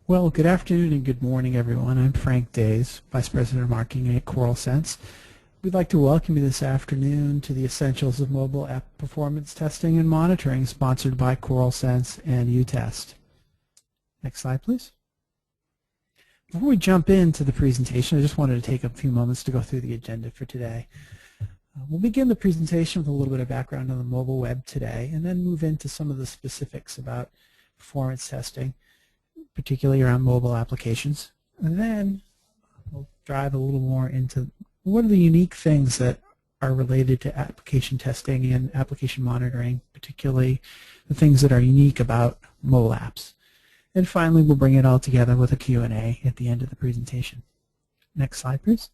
Well, good afternoon and good morning, everyone. I'm Frank Days, Vice President of Marketing at Correlsense. We'd like to welcome you this afternoon to the Essentials of Mobile App Performance Testing and Monitoring, sponsored by Correlsense and uTest. Next slide, please. Before we jump into the presentation, I just wanted to take a few moments to go through the agenda for today. We'll begin the presentation with a little bit of background on the mobile web today, and then move into some of the specifics about performance testing, particularly around mobile applications. And then we'll dive a little more into what are the unique things that are related to application testing and application monitoring, particularly the things that are unique about mobile apps. And finally, we'll bring it all together with a Q&A at the end of the presentation. Next slide, please.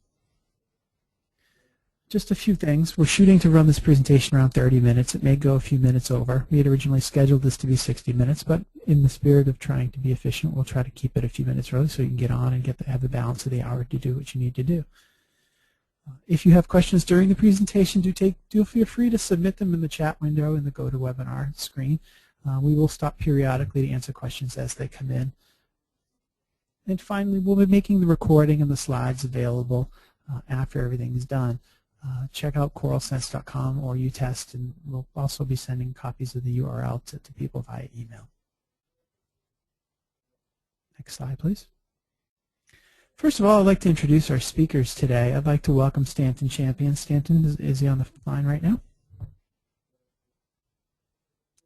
Just a few things. We're shooting to run this presentation around 30 minutes. It may go a few minutes over. We had originally scheduled this to be 60 minutes, but in the spirit of trying to be efficient, we'll try to keep it a few minutes early so you can get on and have the balance of the hour to do what you need to do. If you have questions during the presentation, do feel free to submit them in the chat window in the GoToWebinar screen. We will stop periodically to answer questions as they come in. And finally, we'll be making the recording and the slides available after everything is done. Check out correlsense.com or uTest, and we'll also be sending copies of the URL to people via email. Next slide, please. First of all, I'd like to introduce our speakers today. I'd like to welcome Stanton Champion. Stanton, is he on the line right now?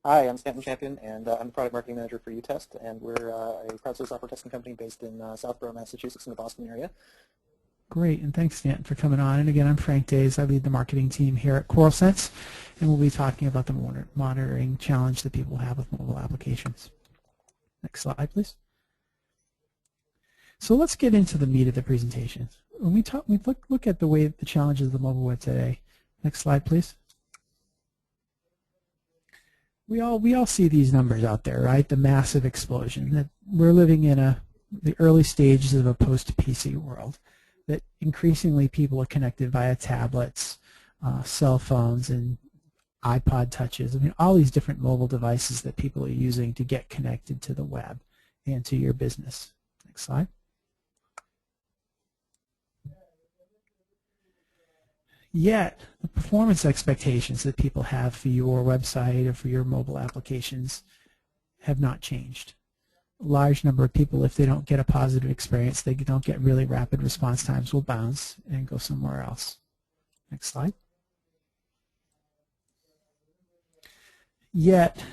Hi, I'm Stanton Champion, and I'm the Product Marketing Manager for uTest, and we're a crowdsourced software testing company based in Southborough, Massachusetts in the Boston area. Great, and thanks, Stanton, for coming on. And again, I'm Frank Days. I lead the marketing team here at Correlsense, and we'll be talking about the monitoring challenge that people have with mobile applications. Next slide, please. So let's get into the meat of the presentation. When we look at the challenges of the mobile web today. Next slide, please. We all see these numbers out there, right? The massive explosion. That we're living in the early stages of a post-PC world. That increasingly people are connected via tablets, cell phones, and iPod touches. I mean, all these different mobile devices that people are using to get connected to the web and to your business. Next slide. Yet, the performance expectations that people have for your website or for your mobile applications have not changed. A large number of people, if they don't get a positive experience, they don't get really rapid response times, will bounce and go somewhere else. Next slide. Yet,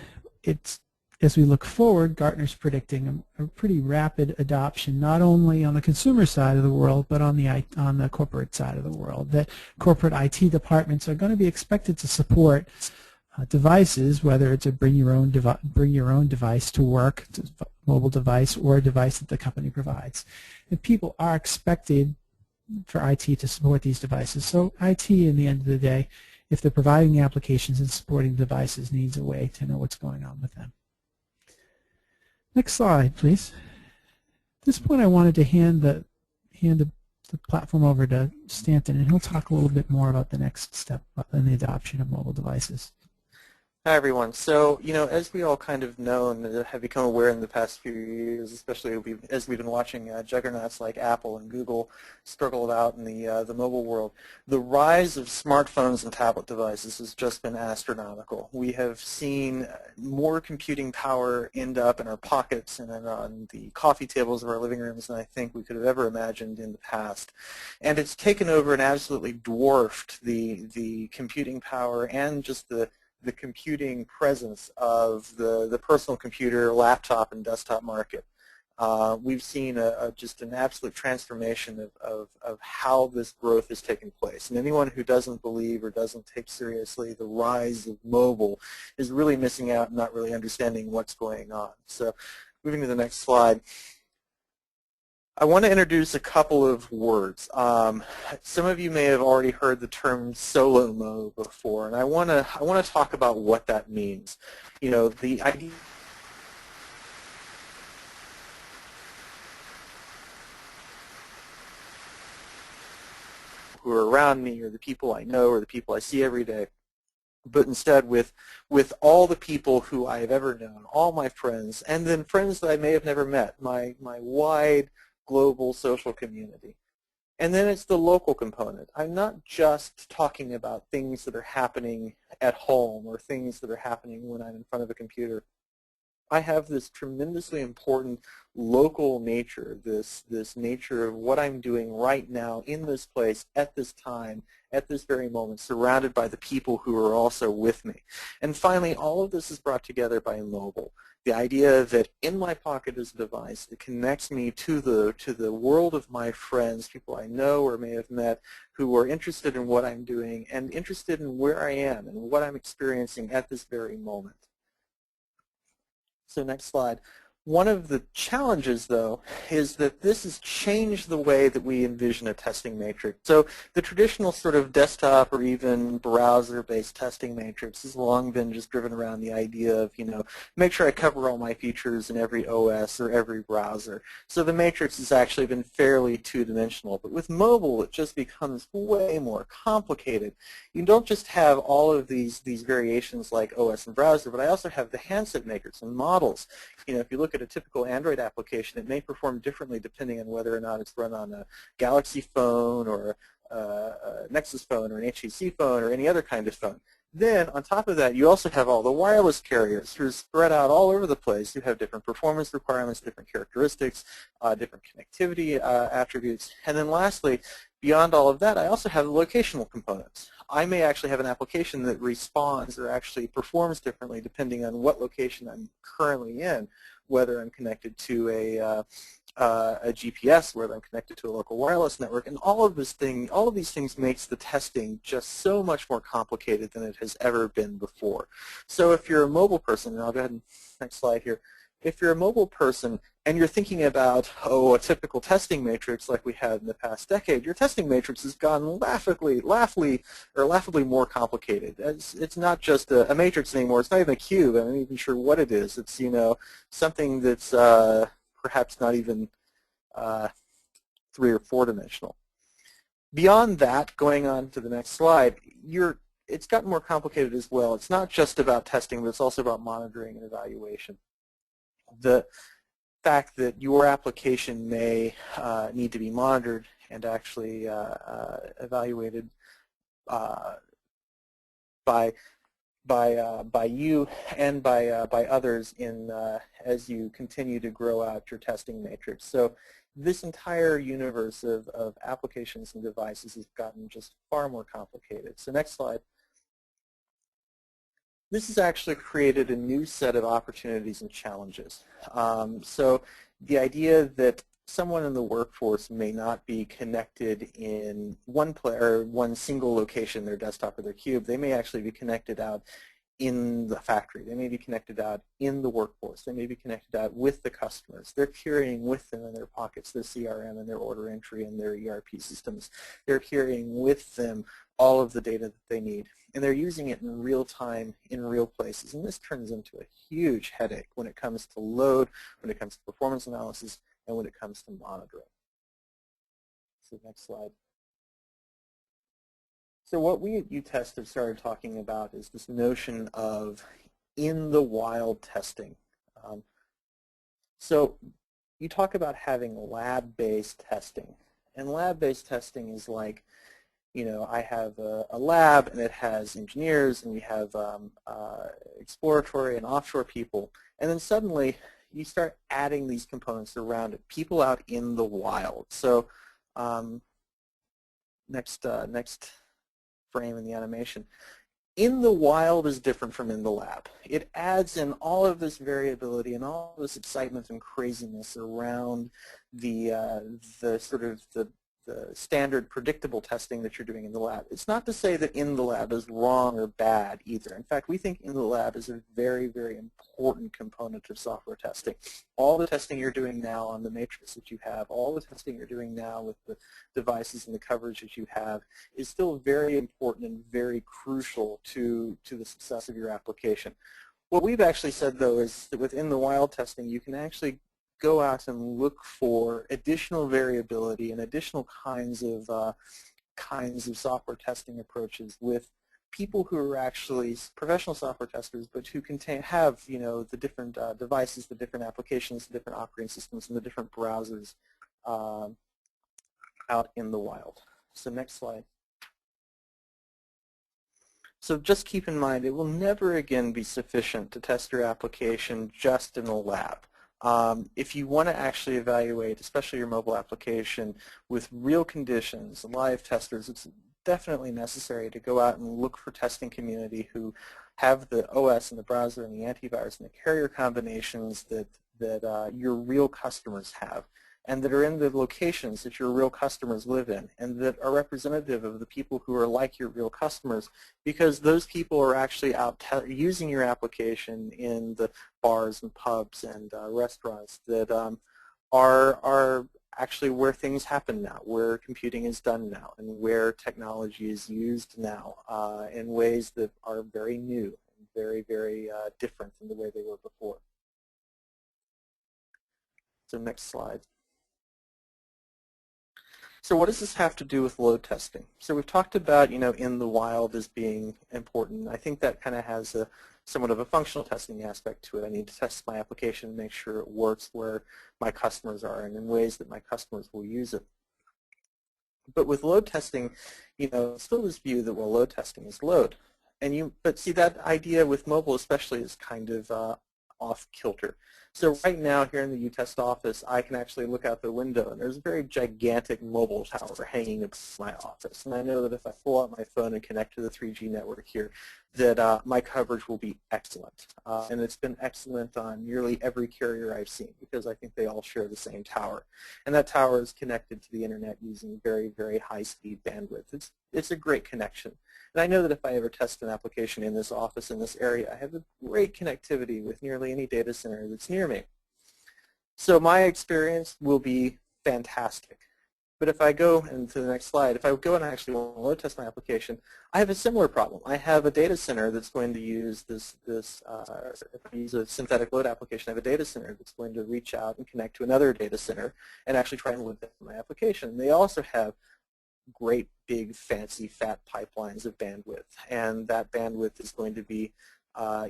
as we look forward, Gartner's predicting a pretty rapid adoption, not only on the consumer side of the world, but on the corporate side of the world. That corporate IT departments are going to be expected to support devices, whether it's a bring your own device to work, mobile device, or a device that the company provides. And people are expected for IT to support these devices. So IT, in the end of the day, if they're providing the applications and supporting devices, needs a way to know what's going on with them. Next slide, please. At this point, I wanted to hand the platform over to Stanton, and he'll talk a little bit more about the next step in the adoption of mobile devices. Hi, everyone. So, as we all kind of know and have become aware in the past few years, especially as we've been watching juggernauts like Apple and Google struggle out in the mobile world, the rise of smartphones and tablet devices has just been astronomical. We have seen more computing power end up in our pockets and on the coffee tables of our living rooms than I think we could have ever imagined in the past. And it's taken over and absolutely dwarfed the computing power and just the computing presence of the personal computer, laptop, and desktop market. We've seen just an absolute transformation of how this growth is taking place. And anyone who doesn't believe or doesn't take seriously the rise of mobile is really missing out and not really understanding what's going on. So moving to the next slide. I want to introduce a couple of words. Some of you may have already heard the term solo mode before, and I want to talk about what that means. The idea who are around me, or the people I know, or the people I see every day, but instead with all the people who I have ever known, all my friends, and then friends that I may have never met, my wide global social community. And then it's the local component. I'm not just talking about things that are happening at home or things that are happening when I'm in front of a computer. I have this tremendously important local nature, this nature of what I'm doing right now in this place, at this time, at this very moment, surrounded by the people who are also with me. And finally, all of this is brought together by mobile. The idea that in my pocket is a device that connects me to the world of my friends, people I know or may have met, who are interested in what I'm doing and interested in where I am and what I'm experiencing at this very moment. So next slide. One of the challenges, though, is that this has changed the way that we envision a testing matrix. So the traditional sort of desktop or even browser-based testing matrix has long been just driven around the idea of, make sure I cover all my features in every OS or every browser. So the matrix has actually been fairly two-dimensional. But with mobile, it just becomes way more complicated. You don't just have all of these variations like OS and browser, but I also have the handset makers and models. If you look at a typical Android application, it may perform differently depending on whether or not it's run on a Galaxy phone or a Nexus phone or an HTC phone or any other kind of phone. Then, on top of that, you also have all the wireless carriers who are spread out all over the place, who have different performance requirements, different characteristics, different connectivity attributes. And then lastly, beyond all of that, I also have the locational components. I may actually have an application that responds or actually performs differently depending on what location I'm currently in, whether I'm connected to a GPS, whether I'm connected to a local wireless network, and all of these things makes the testing just so much more complicated than it has ever been before. So if you're a mobile person, and I'll go ahead and next slide here. If you're a mobile person and you're thinking about, a typical testing matrix like we had in the past decade, your testing matrix has gone laughably more complicated. It's not just a matrix anymore. It's not even a cube. I'm not even sure what it is. It's something that's perhaps not even 3 or 4 dimensional. Beyond that, going on to the next slide, it's gotten more complicated as well. It's not just about testing, but it's also about monitoring and evaluation. The fact that your application may need to be monitored and actually evaluated by you and by others as you continue to grow out your testing matrix. So this entire universe of applications and devices has gotten just far more complicated. So next slide. This has actually created a new set of opportunities and challenges. So the idea that someone in the workforce may not be connected in one single location, their desktop or their cube. They may actually be connected out in the factory. They may be connected out in the workforce. They may be connected out with the customers. They're carrying with them in their pockets their CRM and their order entry and their ERP systems. They're carrying with them all of the data that they need. And they're using it in real time, in real places. And this turns into a huge headache when it comes to load, when it comes to performance analysis, and when it comes to monitoring. So next slide. So what we at uTest have started talking about is this notion of in-the-wild testing. So you talk about having lab-based testing. And lab-based testing is like, I have a lab and it has engineers and we have exploratory and offshore people. And then suddenly you start adding these components around it, people out in the wild. So next frame in the animation. In the wild is different from in the lab. It adds in all of this variability and all of this excitement and craziness around the standard predictable testing that you're doing in the lab. It's not to say that in the lab is wrong or bad either. In fact, we think in the lab is a very, very important component of software testing. All the testing you're doing now on the matrix that you have, all the testing you're doing now with the devices and the coverage that you have is still very important and very crucial to the success of your application. What we've actually said, though, is that within the wild testing, you can actually go out and look for additional variability and additional kinds of software testing approaches with people who are actually professional software testers, but who have the different devices, the different applications, the different operating systems, and the different browsers out in the wild. So next slide. So just keep in mind, it will never again be sufficient to test your application just in a lab. If you want to actually evaluate, especially your mobile application, with real conditions, live testers, it's definitely necessary to go out and look for testing community who have the OS and the browser and the antivirus and the carrier combinations that your real customers have, and that are in the locations that your real customers live in, and that are representative of the people who are like your real customers, because those people are actually out using your application in the bars and pubs and restaurants that are actually where things happen now, where computing is done now, and where technology is used now in ways that are very new and very, very different than the way they were before. So next slide. So what does this have to do with load testing? So we've talked about, in the wild as being important. I think that kind of has somewhat of a functional testing aspect to it. I need to test my application and make sure it works where my customers are and in ways that my customers will use it. But with load testing, still this view that, well, load testing is load. But see, that idea with mobile especially is kind of off kilter. So right now here in the uTest office, I can actually look out the window, and there's a very gigantic mobile tower hanging above my office. And I know that if I pull out my phone and connect to the 3G network here, that my coverage will be excellent. And it's been excellent on nearly every carrier I've seen, because I think they all share the same tower. And that tower is connected to the internet using very, very high-speed bandwidth. It's a great connection. And I know that if I ever test an application in this office, in this area, I have a great connectivity with nearly any data center that's near me. So my experience will be fantastic. But if I go into the next slide, if I go and actually want to load test my application, I have a similar problem. I have a data center that's going to use if I use a synthetic load application, I have a data center that's going to reach out and connect to another data center and actually try and load test my application. They also have great big fancy fat pipelines of bandwidth, and that bandwidth is going to be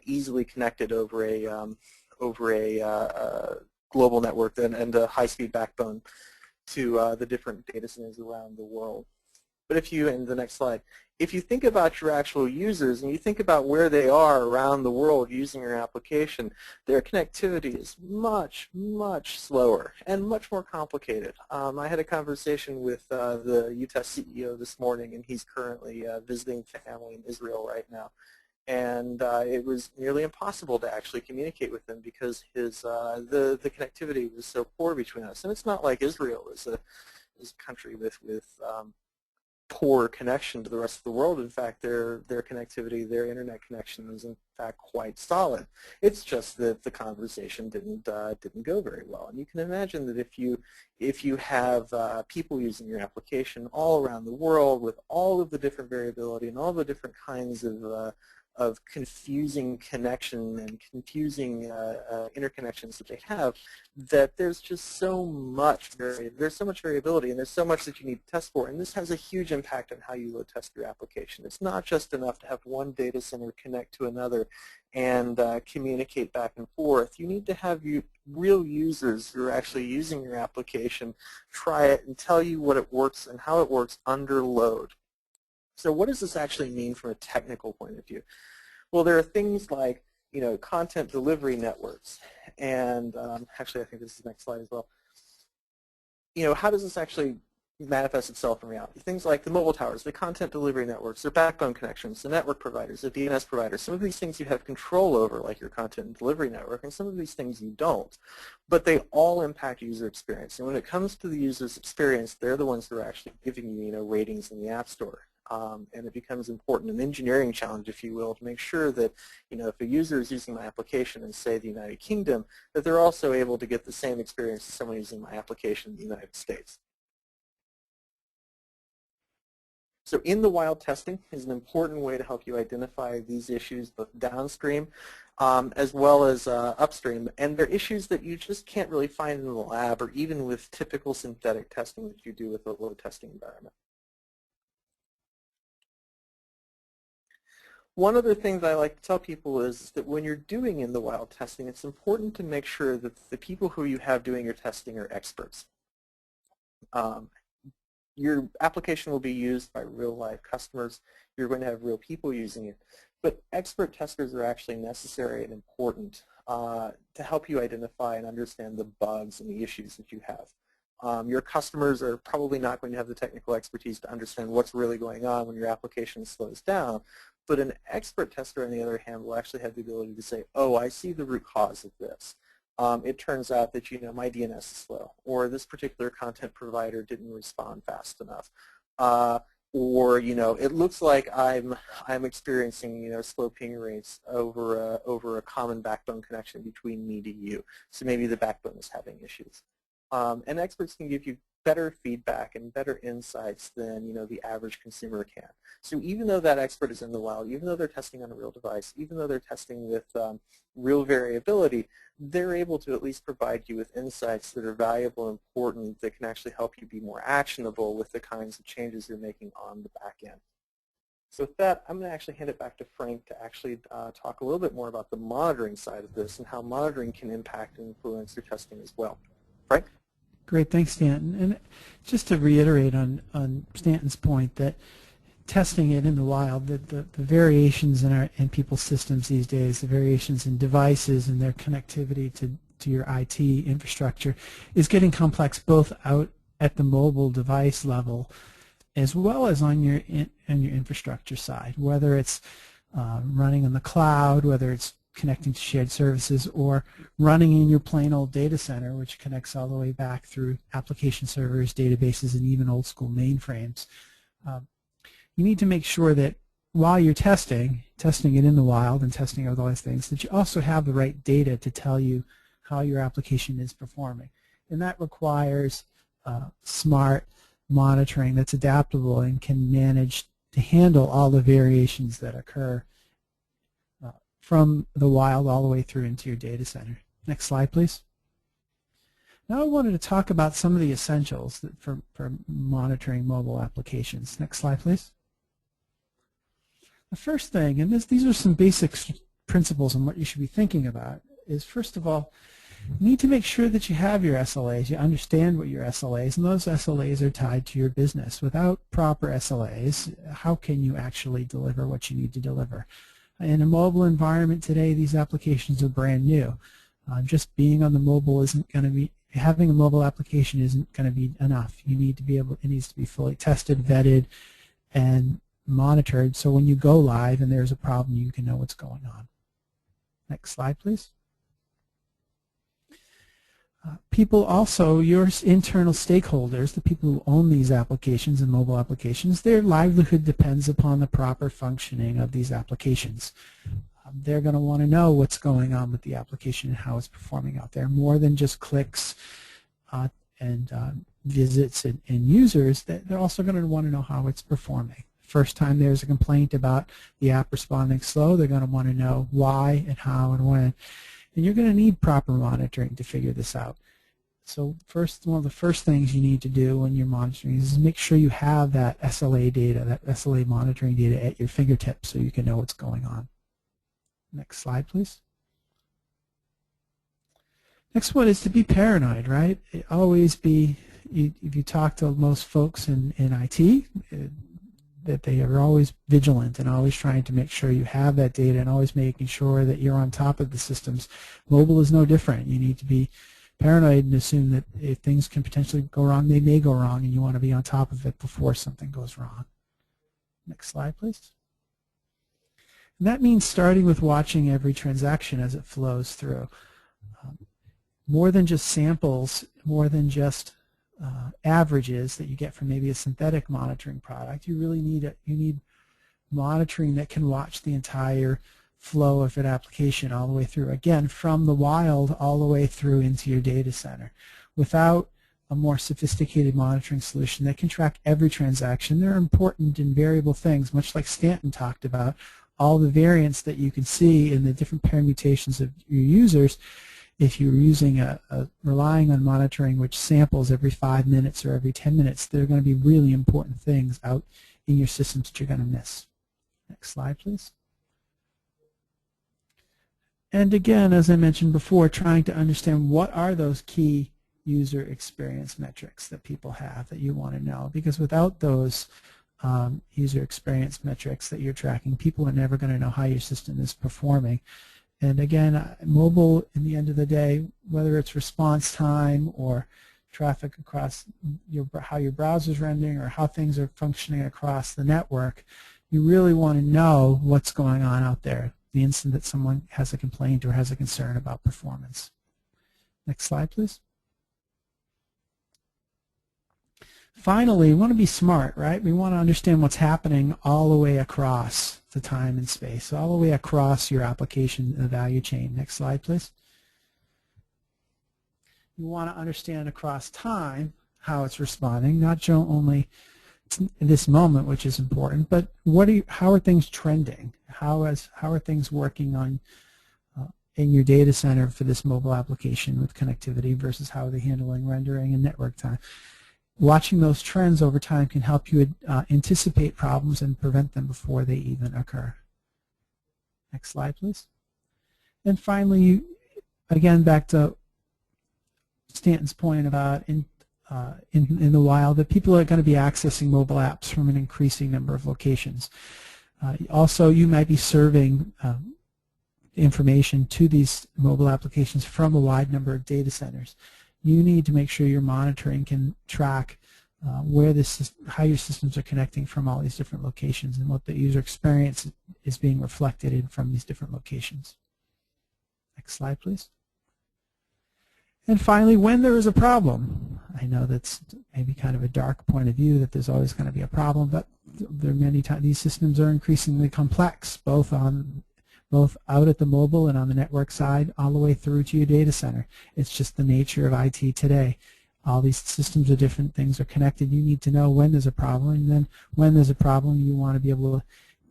easily connected over a global network and a high-speed backbone to the different data centers around the world. But if you, in the next slide, if you think about your actual users and you think about where they are around the world using your application, their connectivity is much, much slower and much more complicated. I had a conversation with the uTest CEO this morning, and he's currently visiting family in Israel right now. And it was nearly impossible to actually communicate with him because the connectivity was so poor between us. And it's not like Israel is a country with poor connection to the rest of the world. In fact, their connectivity, their internet connection is in fact quite solid. It's just that the conversation didn't go very well. And you can imagine that if you have people using your application all around the world with all of the different variability and all the different kinds of confusing connection and confusing interconnections that they have, that there's just so much variability, and there's so much that you need to test for, and this has a huge impact on how you load test your application. It's not just enough to have one data center connect to another and communicate back and forth. You need to have real users who are actually using your application try it and tell you what it works and how it works under load. So what does this actually mean from a technical point of view? Well, there are things like, content delivery networks, and actually I think this is the next slide as well. How does this actually manifest itself in reality? Things like the mobile towers, the content delivery networks, their backbone connections, the network providers, the DNS providers. Some of these things you have control over, like your content delivery network, and some of these things you don't. But they all impact user experience. And when it comes to the user's experience, they're the ones that are actually giving you, ratings in the App Store. And it becomes important, an engineering challenge, if you will, to make sure that, if a user is using my application in, say, the United Kingdom, that they're also able to get the same experience as someone using my application in the United States. So in the wild, testing is an important way to help you identify these issues both downstream as well as upstream. And they're issues that you just can't really find in the lab or even with typical synthetic testing that you do with a load testing environment. One other thing that I like to tell people is that when you're doing in the wild testing, it's important to make sure that the people who you have doing your testing are experts. Your application will be used by real-life customers. You're going to have real people using it. But expert testers are actually necessary and important to help you identify and understand the bugs and the issues that you have. Your customers are probably not going to have the technical expertise to understand what's really going on when your application slows down. But an expert tester, on the other hand, will actually have the ability to say, oh, I see the root cause of this. It turns out that, my DNS is slow, or this particular content provider didn't respond fast enough, or it looks like I'm experiencing slow ping rates over a common backbone connection between me to you. So maybe the backbone is having issues. And experts can give you better feedback and better insights than the average consumer can. So even though that expert is in the wild, even though they're testing on a real device, even though they're testing with real variability, they're able to at least provide you with insights that are valuable and important that can actually help you be more actionable with the kinds of changes you're making on the back end. So with that, I'm going to actually hand it back to Frank to actually talk a little bit more about the monitoring side of this and how monitoring can impact and influence your testing as well. Frank? Great, thanks, Stanton. And just to reiterate on Stanton's point that testing it in the wild, the variations in people's systems these days, the variations in devices and their connectivity to your IT infrastructure is getting complex both out at the mobile device level as well as on your infrastructure side, whether it's running in the cloud, whether it's connecting to shared services, or running in your plain old data center, which connects all the way back through application servers, databases, and even old school mainframes. You need to make sure that while you're testing it in the wild and testing out all these things, that you also have the right data to tell you how your application is performing. And that requires smart monitoring that's adaptable and can manage to handle all the variations that occur from the wild all the way through into your data center. Next slide, please. Now I wanted to talk about some of the essentials for monitoring mobile applications. Next slide, please. The first thing, and these are some basic principles on what you should be thinking about, is first of all, you need to make sure that you have your SLAs, you understand what your SLAs, and those SLAs are tied to your business. Without proper SLAs, how can you actually deliver what you need to deliver? In a mobile environment today, these applications are brand new. Just being on the mobile isn't going to be, having a mobile application isn't going to be enough. You need to be able, it needs to be fully tested, vetted, and monitored, so when you go live and there's a problem, you can know what's going on. Next slide, please. People also, your internal stakeholders, the people who own these applications and mobile applications, their livelihood depends upon the proper functioning of these applications. They're going to want to know what's going on with the application and how it's performing out there, more than just clicks and visits and users. They're also going to want to know how it's performing. First time there's a complaint about the app responding slow, they're going to want to know why and how and when. And you're going to need proper monitoring to figure this out. So one of the first things you need to do when you're monitoring is make sure you have that SLA data, that SLA monitoring data at your fingertips so you can know what's going on. Next slide, please. Next one is to be paranoid, right? Always be, if you talk to most folks in IT, that they are always vigilant and always trying to make sure you have that data and always making sure that you're on top of the systems. Mobile is no different. You need to be paranoid and assume that if things can potentially go wrong, they may go wrong, and you want to be on top of it before something goes wrong. Next slide, please. And that means starting with watching every transaction as it flows through. More than just samples, more than just averages that you get from maybe a synthetic monitoring product. You really need monitoring that can watch the entire flow of an application all the way through, again, from the wild all the way through into your data center. Without a more sophisticated monitoring solution that can track every transaction, there are important and variable things, much like Stanton talked about, all the variants that you can see in the different permutations of your users. If you're using relying on monitoring which samples every 5 minutes or every 10 minutes, there are going to be really important things out in your systems that you're going to miss. Next slide, please. And again, as I mentioned before, trying to understand what are those key user experience metrics that people have that you want to know, because without those user experience metrics that you're tracking, people are never going to know how your system is performing. And again, mobile, in the end of the day, whether it's response time or traffic across how your browser's rendering or how things are functioning across the network, you really want to know what's going on out there the instant that someone has a complaint or has a concern about performance. Next slide, please. Finally, we want to be smart, right? We want to understand what's happening all the way across the time and space, all the way across your application value chain. Next slide, please. You want to understand across time how it's responding, not only in this moment, which is important, but how are things trending? How are things working on in your data center for this mobile application with connectivity versus how are they handling rendering and network time? Watching those trends over time can help you anticipate problems and prevent them before they even occur. Next slide, please. And finally, again, back to Stanton's point about in the wild, that people are going to be accessing mobile apps from an increasing number of locations. Also, you might be serving information to these mobile applications from a wide number of data centers. You need to make sure your monitoring can track how your systems are connecting from all these different locations and what the user experience is being reflected in from these different locations. Next slide, please. And finally, when there is a problem, I know that's maybe kind of a dark point of view that there's always going to be a problem, but there are many times these systems are increasingly complex, both out at the mobile and on the network side, all the way through to your data center. It's just the nature of IT today. All these systems are different, things are connected. You need to know when there's a problem, and then when there's a problem, you want to be able to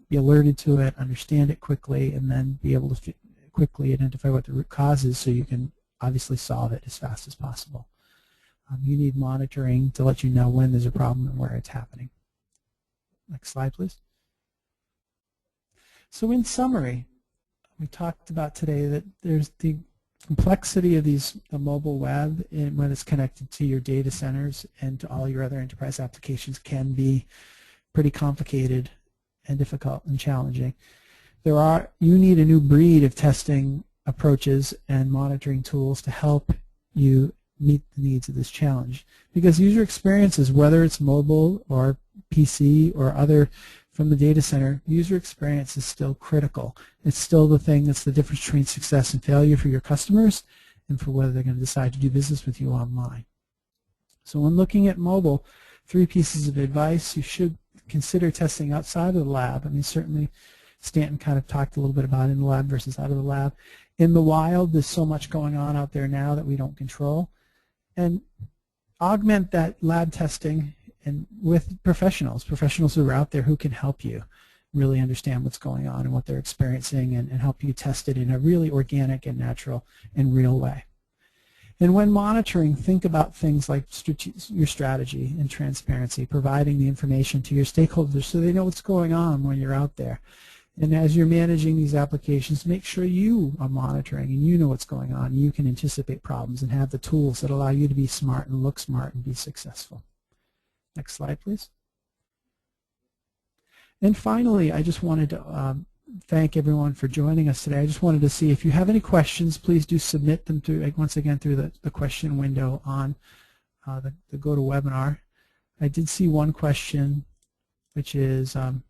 be alerted to it, understand it quickly, and then be able to quickly identify what the root cause is so you can obviously solve it as fast as possible. You need monitoring to let you know when there's a problem and where it's happening. Next slide, please. So in summary, we talked about today that there's the complexity of the mobile web when it's connected to your data centers and to all your other enterprise applications can be pretty complicated and difficult and challenging. You need a new breed of testing approaches and monitoring tools to help you meet the needs of this challenge, because user experiences, whether it's mobile or PC or other from the data center, user experience is still critical. It's still the thing that's the difference between success and failure for your customers and for whether they're going to decide to do business with you online. So when looking at mobile, 3 pieces of advice: you should consider testing outside of the lab. I mean, certainly Stanton kind of talked a little bit about in the lab versus out of the lab. In the wild, there's so much going on out there now that we don't control. And augment that lab testing and with professionals who are out there who can help you really understand what's going on and what they're experiencing and help you test it in a really organic and natural and real way. And when monitoring, think about things like your strategy and transparency, providing the information to your stakeholders so they know what's going on when you're out there. And as you're managing these applications, make sure you are monitoring and you know what's going on. You can anticipate problems and have the tools that allow you to be smart and look smart and be successful. Next slide, please. And finally, I just wanted to thank everyone for joining us today. I just wanted to see if you have any questions, please do submit them once again through the question window on the GoToWebinar. I did see one question, which is, let's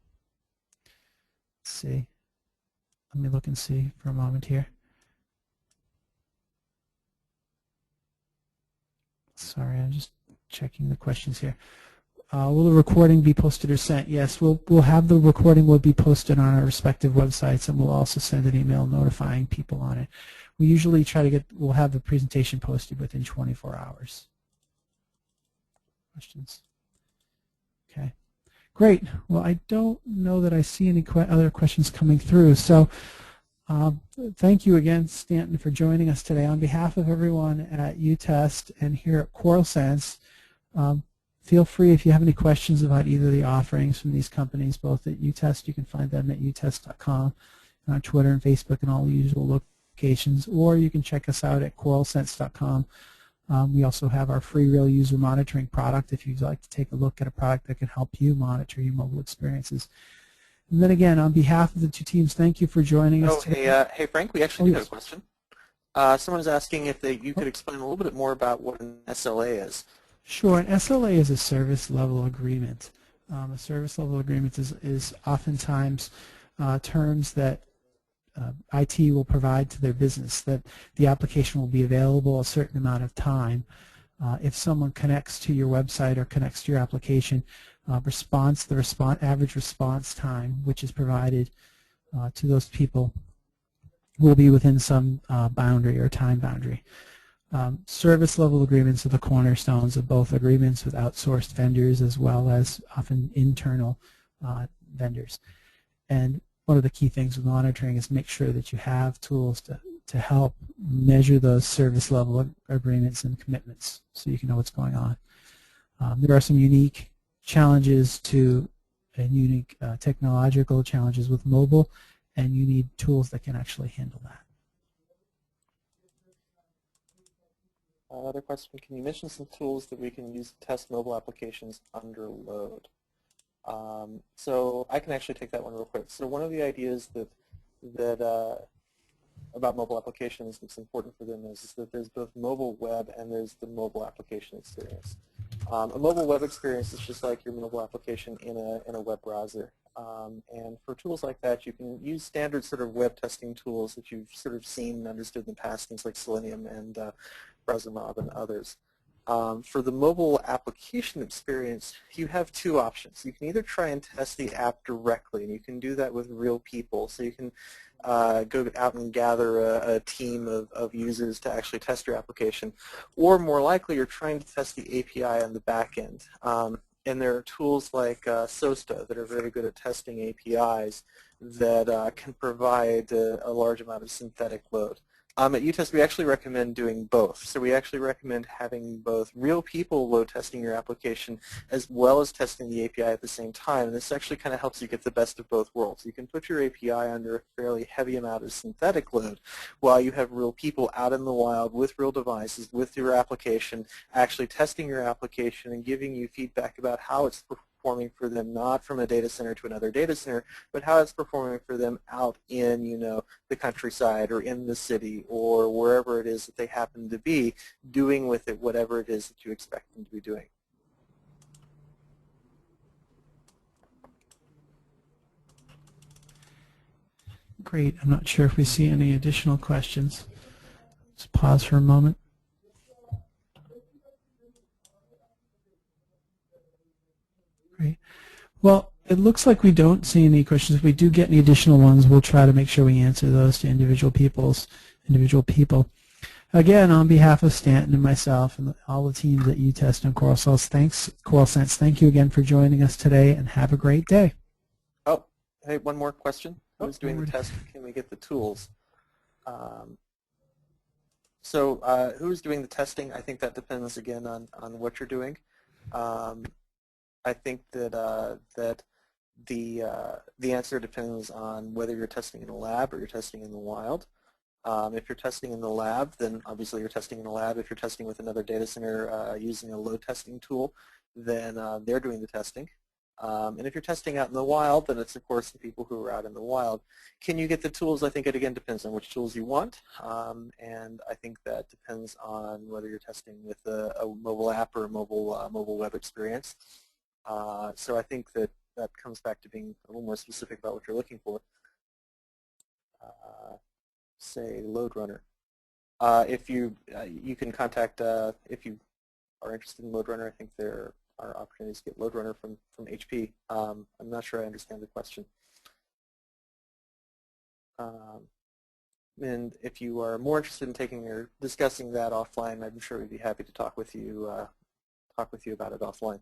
see. Let me look and see for a moment here. Sorry, I'm just checking the questions here. Will the recording be posted or sent? Yes, we'll have the recording will be posted on our respective websites, and we'll also send an email notifying people on it. We usually try to we'll have the presentation posted within 24 hours. Questions? Okay. Great. Well, I don't know that I see any other questions coming through. So thank you again, Stanton, for joining us today. On behalf of everyone at uTest and here at Correlsense, feel free if you have any questions about either of the offerings from these companies, both at uTest. You can find them at utest.com, and on Twitter and Facebook and all the usual applications, or you can check us out at Correlsense.com. We also have our free real user monitoring product if you'd like to take a look at a product that can help you monitor your mobile experiences. And then again, on behalf of the two teams, thank you for joining us today. Hey Frank, we actually do have Yes. a question. Someone is asking if you could explain a little bit more about what an SLA is. Sure. An SLA is a service level agreement. A service level agreement is oftentimes terms that IT will provide to their business, that the application will be available a certain amount of time. If someone connects to your website or connects to your application, the average response time, which is provided to those people, will be within some boundary or time boundary. Service level agreements are the cornerstones of both agreements with outsourced vendors as well as often internal vendors. And one of the key things with monitoring is make sure that you have tools to help measure those service level agreements and commitments so you can know what's going on. There are some unique challenges and unique technological challenges with mobile, and you need tools that can actually handle that. Another question, can you mention some tools that we can use to test mobile applications under load? So I can actually take that one real quick. So one of the ideas about mobile applications that's important for them is that there's both mobile web and there's the mobile application experience. A mobile web experience is just like your mobile application in a web browser. And for tools like that, you can use standard sort of web testing tools that you've sort of seen and understood in the past, things like Selenium and BrowserMob and others. For the mobile application experience, you have two options. You can either try and test the app directly, and you can do that with real people. So you can go out and gather a team of users to actually test your application. Or more likely, you're trying to test the API on the back end. And there are tools like SOSTA that are very good at testing APIs that can provide a large amount of synthetic load. At uTest, we actually recommend doing both. So we actually recommend having both real people load testing your application as well as testing the API at the same time. And this actually kind of helps you get the best of both worlds. You can put your API under a fairly heavy amount of synthetic load while you have real people out in the wild with real devices, with your application, actually testing your application and giving you feedback about how it's performing for them, not from a data center to another data center, but how it's performing for them out in, the countryside or in the city or wherever it is that they happen to be, doing with it whatever it is that you expect them to be doing. Great. I'm not sure if we see any additional questions. Let's pause for a moment. Great. Well, it looks like we don't see any questions. If we do get any additional ones, we'll try to make sure we answer those to individual people. Again, on behalf of Stanton and myself and all the teams at uTest and Correlsense, thank you again for joining us today, and have a great day. Oh, hey, one more question. Who's doing the test? Can we get the tools? So who's doing the testing? I think that depends, again, on what you're doing. I think that the answer depends on whether you're testing in a lab or you're testing in the wild. If you're testing in the lab, then obviously you're testing in the lab. If you're testing with another data center using a load testing tool, then they're doing the testing. And if you're testing out in the wild, then it's, of course, the people who are out in the wild. Can you get the tools? I think it, again, depends on which tools you want. And I think that depends on whether you're testing with a mobile app or a mobile web experience. So I think that comes back to being a little more specific about what you're looking for. Say load runner. If you can contact if you are interested in load runner. I think there are opportunities to get load runner from HP. I'm not sure I understand the question. And if you are more interested in taking or discussing that offline, I'm sure we'd be happy to talk with you about it offline.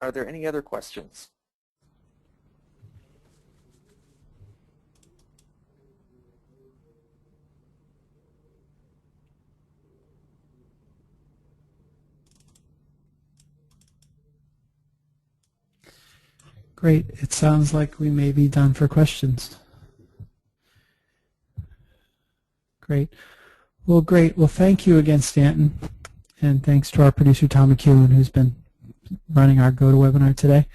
Are there any other questions? Great. It sounds like we may be done for questions. Great. Well, great. Well, thank you again, Stanton. And thanks to our producer, Tom McEwen, who's been running our GoToWebinar today.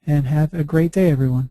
And have a great day, everyone.